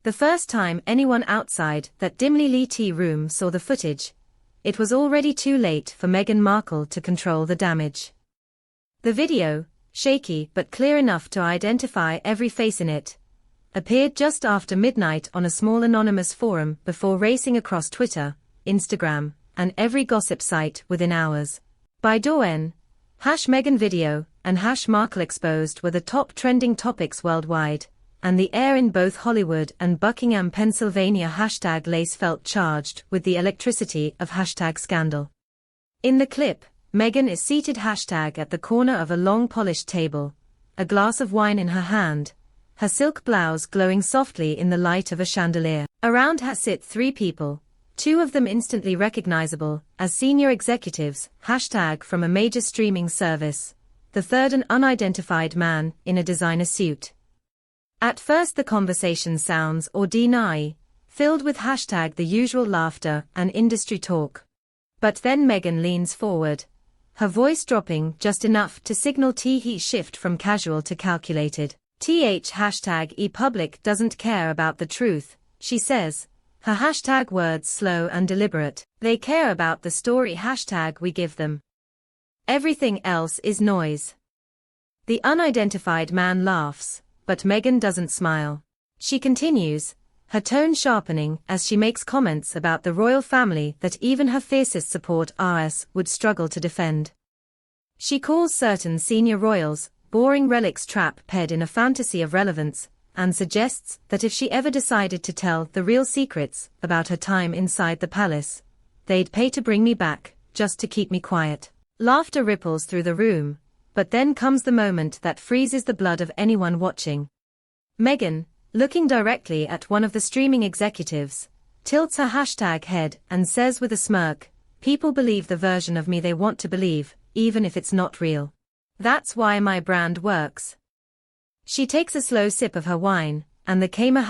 The first time anyone outside that dimly lit room saw the footage, it was already too late for Meghan Markle to control the damage. The video, shaky but clear enough to identify every face in it, appeared just after midnight on a small anonymous forum before racing across Twitter, Instagram, and every gossip site within hours. By dawn, #Meghan video and #Markle exposed were the top trending topics worldwide, and the air in both Hollywood and Buckingham, Pennsylvania #Lace felt charged with the electricity of #scandal. In the clip, Meghan is seated at the corner of a long polished table, a glass of wine in her hand, her silk blouse glowing softly in the light of a chandelier. Around her sit three people, two of them instantly recognizable as senior executives, from a major streaming service, the third an unidentified man in a designer suit. At first the conversation sounds ordinary, filled with the usual laughter and industry talk. But then Meghan leans forward, her voice dropping just enough to signal he shift from casual to calculated. Public doesn't care about the truth, she says, her words slow and deliberate. They care about the story we give them. Everything else is noise. The unidentified man laughs, but Meghan doesn't smile. She continues, her tone sharpening as she makes comments about the royal family that even her fiercest support would struggle to defend. She calls certain senior royals boring relics trapped in a fantasy of relevance, and suggests that if she ever decided to tell the real secrets about her time inside the palace, they'd pay to bring me back, just to keep me quiet. Laughter ripples through the room, but then comes the moment that freezes the blood of anyone watching. Meghan, looking directly at one of the streaming executives, tilts her head and says with a smirk, "People believe the version of me they want to believe, even if it's not real. That's why my brand works." She takes a slow sip of her wine, and the Kamer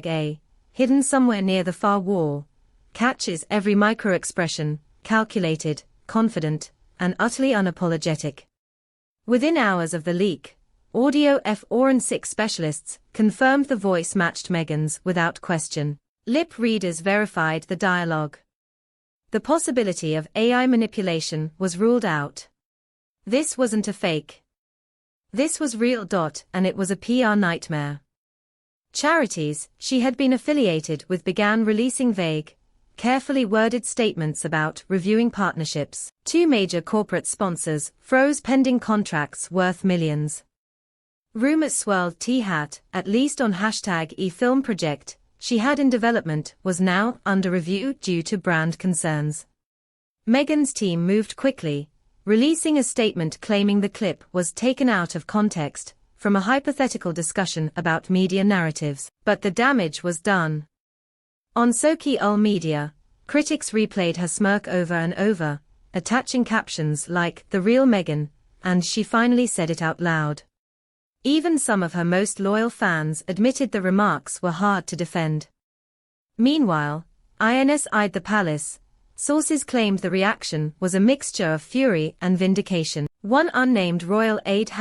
#A, hidden somewhere near the far wall, catches every micro-expression, calculated, confident, and utterly unapologetic. Within hours of the leak, audio forensic specialists confirmed the voice matched Meghan's without question. Lip readers verified the dialogue. The possibility of AI manipulation was ruled out. This wasn't a fake. This was real. And it was a PR nightmare. Charities she had been affiliated with began releasing vague, carefully worded statements about reviewing partnerships. Two major corporate sponsors froze pending contracts worth millions. Rumors swirled at least on #e-film project she had in development was now under review due to brand concerns. Meghan's team moved quickly, releasing a statement claiming the clip was taken out of context from a hypothetical discussion about media narratives. But the damage was done. On social media, critics replayed her smirk over and over, attaching captions like "The real Meghan," and "She finally said it out loud." Even some of her most loyal fans admitted the remarks were hard to defend. Meanwhile, inside the palace, sources claimed the reaction was a mixture of fury and vindication. One unnamed royal aide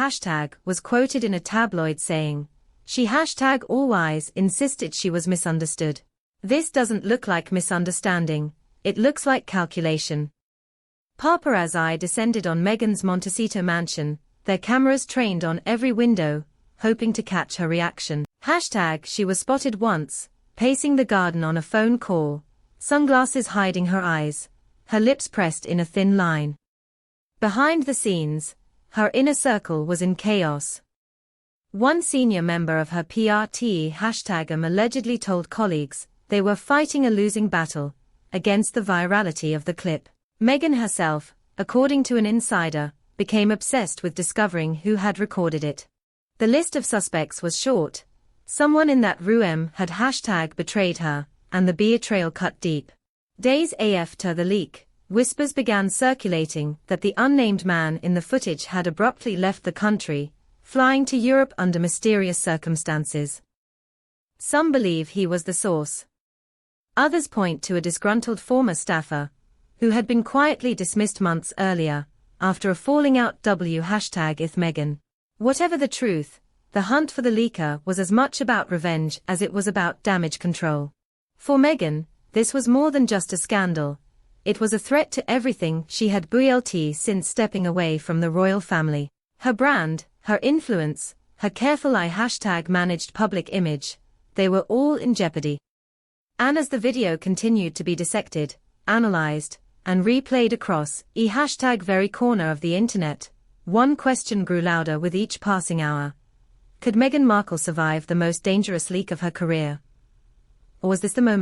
was quoted in a tabloid saying, "She always insisted she was misunderstood. This doesn't look like misunderstanding, it looks like calculation." Paparazzi descended on Meghan's Montecito mansion, their cameras trained on every window, hoping to catch her reaction. She was spotted once, pacing the garden on a phone call, sunglasses hiding her eyes, her lips pressed in a thin line. Behind the scenes, her inner circle was in chaos. One senior member of her PR team allegedly told colleagues they were fighting a losing battle against the virality of the clip. Meghan herself, according to an insider, became obsessed with discovering who had recorded it. The list of suspects was short. Someone in that room had #betrayed her, and the betrayal cut deep. Days after the leak, whispers began circulating that the unnamed man in the footage had abruptly left the country, flying to Europe under mysterious circumstances. Some believe he was the source. Others point to a disgruntled former staffer, who had been quietly dismissed months earlier, after a falling out if Meghan. Whatever the truth, The hunt for the leaker was as much about revenge as it was about damage control. For Meghan, this was more than just a scandal. It was a threat to everything she had built since stepping away from the royal family. Her brand, her influence, her careful #managed public image, they were all in jeopardy. And as the video continued to be dissected, analyzed, and replayed across #very corner of the internet, one question grew louder with each passing hour. Could Meghan Markle survive the most dangerous leak of her career? Or was this the moment